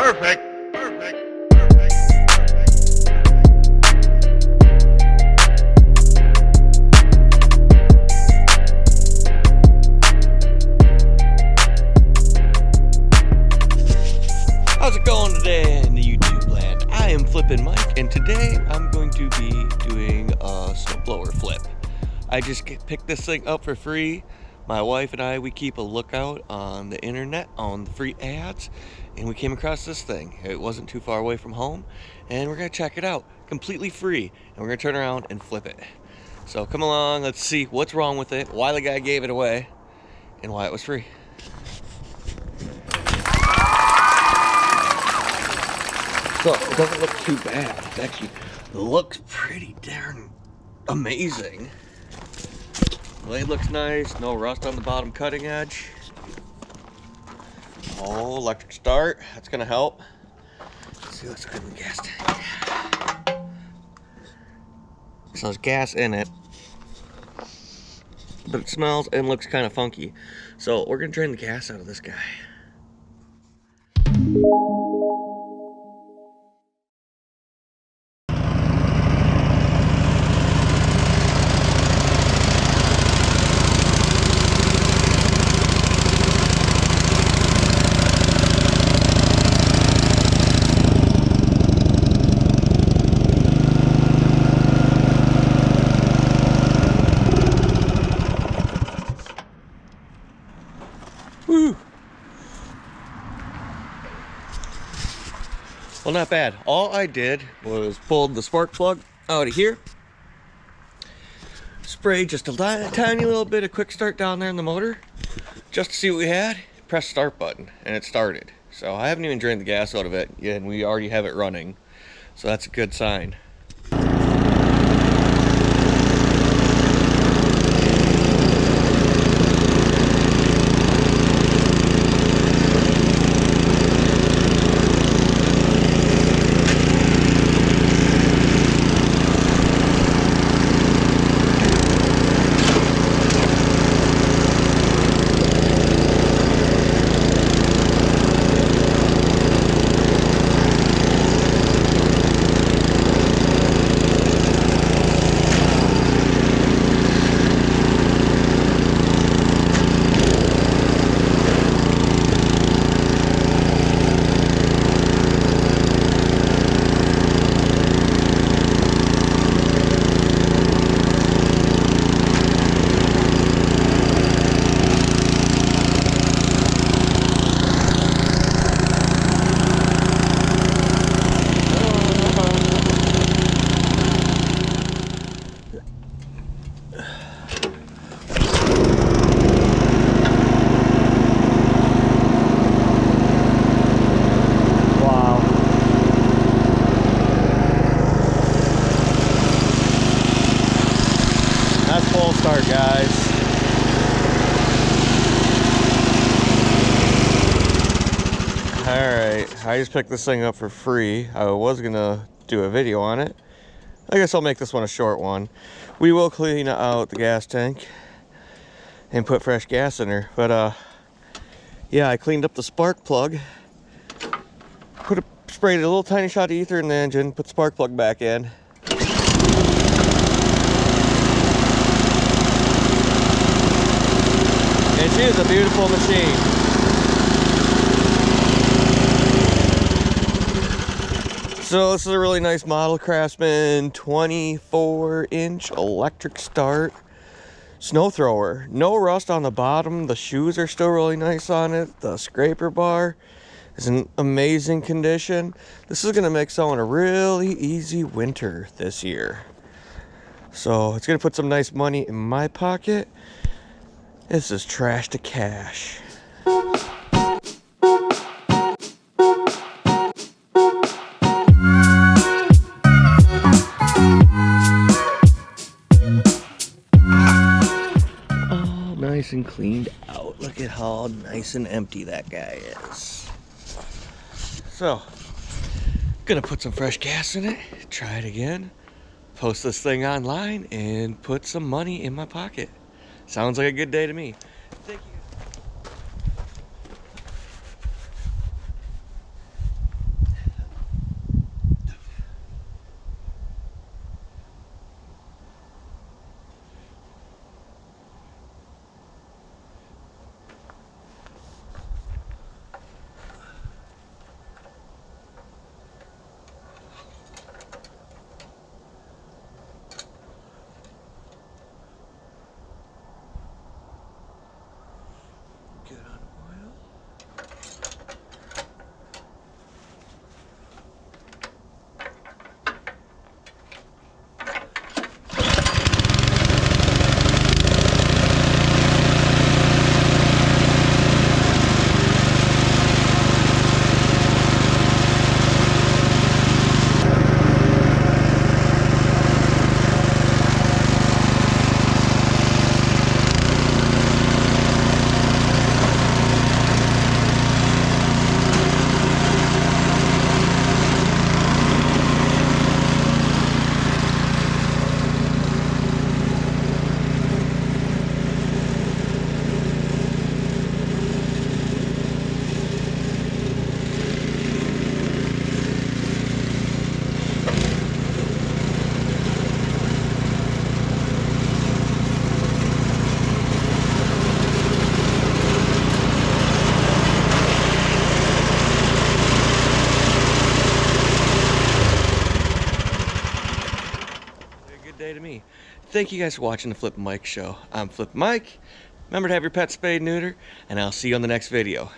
Perfect. Perfect. How's it going today in the YouTube land? I am Flippin' Mike, and today I'm going to be doing a snowblower flip. I just picked this thing up for free. My wife and I, we keep a lookout on the internet on the free ads, and we came across this thing. It wasn't too far away from home, and we're gonna check it out completely free, and we're gonna turn around and flip it. So come along, let's see what's wrong with it, why the guy gave it away, and why it was free. So it doesn't look too bad. It actually looks pretty darn amazing. Blade looks nice, no rust on the bottom cutting edge. Oh, electric start, that's gonna help. Let's see what's good in the gas tank. So there's gas in it, but it smells and looks kind of funky. So we're gonna drain the gas out of this guy. Woo! Well, not bad. All I did was pulled the spark plug out of here, sprayed just a tiny little bit of quick start down there in the motor, just to see what we had, press start button, and it started. So I haven't even drained the gas out of it, and we already have it running. So that's a good sign. That's full start, guys. Alright, I just picked this thing up for free. I was gonna do a video on it. I guess I'll make this one a short one. We will clean out the gas tank and put fresh gas in her. But yeah, I cleaned up the spark plug, sprayed a little tiny shot of ether in the engine, put the spark plug back in. And she is a beautiful machine. So this is a really nice model, Craftsman 24-inch electric start snow thrower. No rust on the bottom. The shoes are still really nice on it. The scraper bar is in amazing condition. This is gonna make sewing a really easy winter this year. So it's gonna put some nice money in my pocket. This is trash to cash. All nice and cleaned out. Look at how nice and empty that guy is. So, gonna put some fresh gas in it, try it again, post this thing online, and put some money in my pocket. Sounds like a good day to me. Thank you. day to me. Thank you guys for watching the Flip Mike Show. I'm Flip Mike. Remember to have your pet spayed and neuter, and I'll see you on the next video.